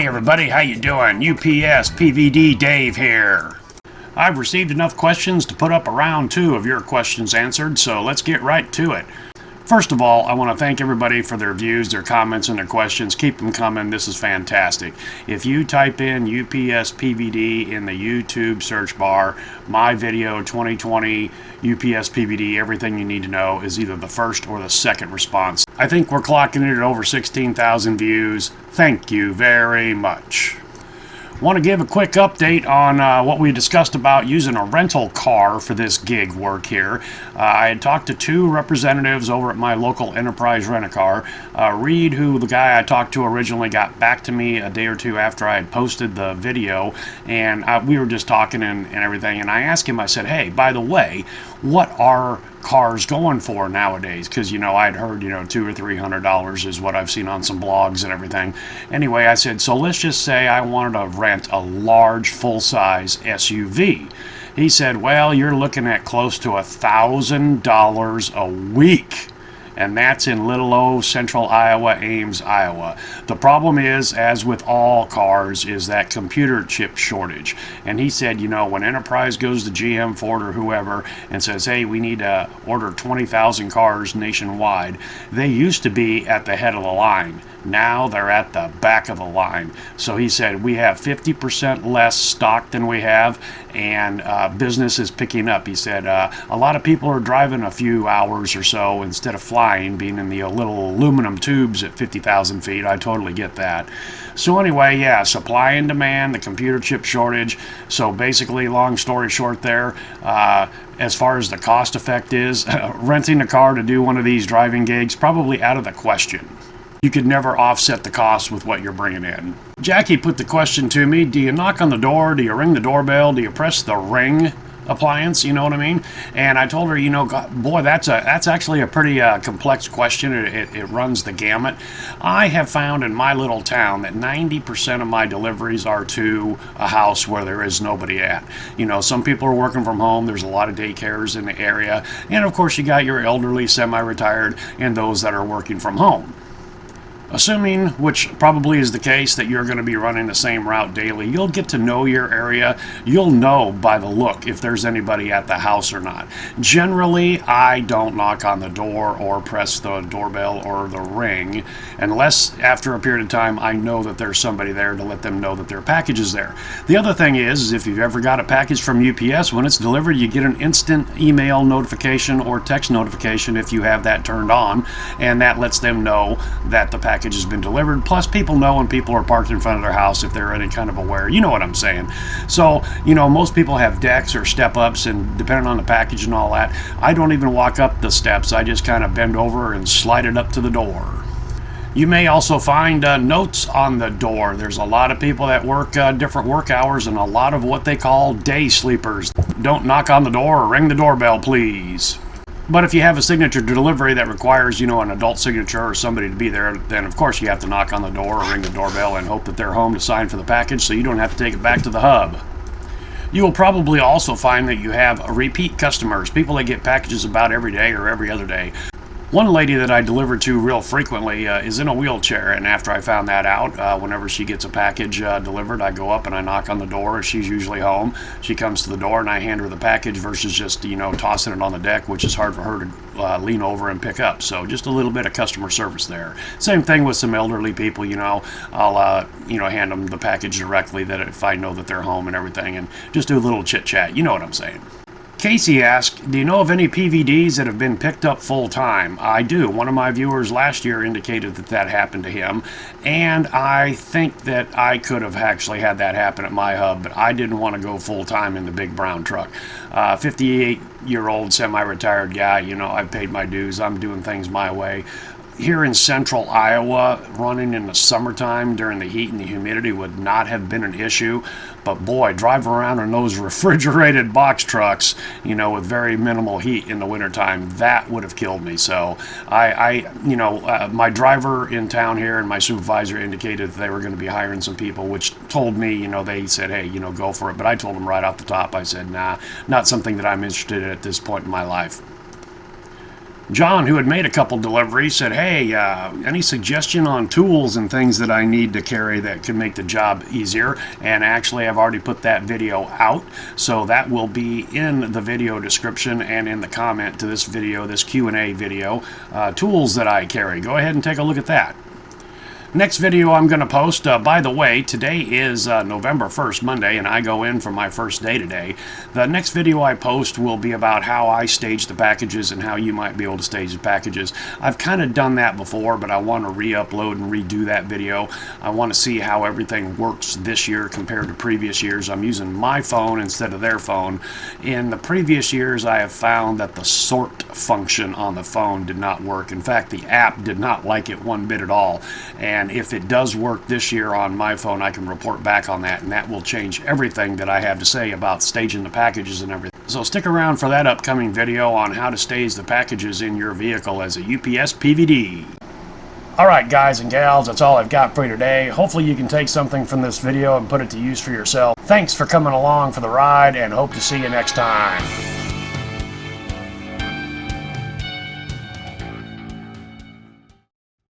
Hey everybody, how you doing? UPS PVD Dave here. I've received enough questions to put up a round 2 of your questions answered, so let's get right to it. First of all, I want to thank everybody for their views, their comments, and their questions. Keep them coming. This is fantastic. If you type in UPS PVD in the YouTube search bar, my video 2020 UPS PVD, everything you need to know is either the first or the second response. I think we're clocking it at over 16,000 views. Thank you very much. Want to give a quick update on what we discussed about using a rental car for this gig work here. I had talked to 2 representatives over at my local enterprise rent-a-car. Reed, who the guy I talked to originally, got back to me a day or 2 after I had posted the video, and we were just talking and everything, and I asked him, I said, hey, by the way, what are cars going for nowadays? Because, you know, I'd heard, $200 or $300 is what I've seen on some blogs and everything. Anyway, I said, so let's just say I wanted to rent a large full-size SUV. He said, well, you're looking at close to $1,000 a week. And that's in little old central Iowa, Ames, Iowa. The problem is, as with all cars, is that computer chip shortage. And he said, when Enterprise goes to GM, Ford, or whoever and says, hey, we need to order 20,000 cars nationwide, they used to be at the head of the line. Now they're at the back of the line. So he said, we have 50% less stock than we have, and business is picking up. He said, a lot of people are driving a few hours or so instead of flying, being in the little aluminum tubes at 50,000 feet. I totally get that. So anyway, yeah, supply and demand, the computer chip shortage. So basically, long story short there, as far as the cost effect is, renting a car to do one of these driving gigs, probably out of the question. You could never offset the cost with what you're bringing in. Jackie put the question to me, do you knock on the door? Do you ring the doorbell? Do you press the ring appliance? You know what I mean? And I told her, boy, that's actually a pretty complex question. It runs the gamut. I have found in my little town that 90% of my deliveries are to a house where there is nobody at. Some people are working from home. There's a lot of daycares in the area. And of course, you got your elderly, semi-retired, and those that are working from home. Assuming, which probably is the case, that you're going to be running the same route daily, you'll get to know your area. You'll know by the look if there's anybody at the house or not. Generally, I don't knock on the door or press the doorbell or the ring unless after a period of time I know that there's somebody there to let them know that their package is there. The other thing is if you've ever got a package from UPS, when it's delivered, you get an instant email notification or text notification if you have that turned on, and that lets them know that the package has been delivered. Plus, people know when people are parked in front of their house if they're any kind of aware. You know what I'm saying? So, most people have decks or step-ups, and depending on the package and all that, I don't even walk up the steps. I just kind of bend over and slide it up to the door. You may also find notes on the door. There's a lot of people that work different work hours and a lot of what they call day sleepers. Don't knock on the door or ring the doorbell, please. But if you have a signature delivery that requires, an adult signature or somebody to be there, then of course you have to knock on the door or ring the doorbell and hope that they're home to sign for the package so you don't have to take it back to the hub. You will probably also find that you have repeat customers, people that get packages about every day or every other day. One lady that I deliver to real frequently is in a wheelchair, and after I found that out, whenever she gets a package delivered, I go up and I knock on the door. She's usually home. She comes to the door and I hand her the package versus just, tossing it on the deck, which is hard for her to lean over and pick up. So just a little bit of customer service there. Same thing with some elderly people, I'll, hand them the package directly that if I know that they're home and everything, and just do a little chit chat. You know what I'm saying. Casey asked, do you know of any PVDs that have been picked up full-time? I do. One of my viewers last year indicated that happened to him, and I think that I could have actually had that happen at my hub, but I didn't want to go full-time in the big brown truck. 58-year-old semi-retired guy, I've paid my dues. I'm doing things my way. Here in central Iowa, running in the summertime during the heat and the humidity would not have been an issue. But boy, driving around in those refrigerated box trucks, with very minimal heat in the wintertime, that would have killed me. So my driver in town here and my supervisor indicated that they were going to be hiring some people, which told me, they said, hey, go for it. But I told them right off the top, I said, nah, not something that I'm interested in at this point in my life. John, who had made a couple deliveries, said, hey, any suggestion on tools and things that I need to carry that could make the job easier? And actually, I've already put that video out, so that will be in the video description and in the comment to this video, this Q&A video, tools that I carry. Go ahead and take a look at that. Next video I'm going to post, by the way, today is November 1st, Monday, and I go in for my first day today. The next video I post will be about how I stage the packages and how you might be able to stage the packages. I've kind of done that before, but I want to re-upload and redo that video. I want to see how everything works this year compared to previous years. I'm using my phone instead of their phone. In the previous years, I have found that the sort function on the phone did not work. In fact, the app did not like it one bit at all. And if it does work this year on my phone, I can report back on that, and that will change everything that I have to say about staging the packages and everything. So stick around for that upcoming video on how to stage the packages in your vehicle as a UPS PVD. Alright guys and gals, that's all I've got for you today. Hopefully you can take something from this video and put it to use for yourself. Thanks for coming along for the ride, and hope to see you next time.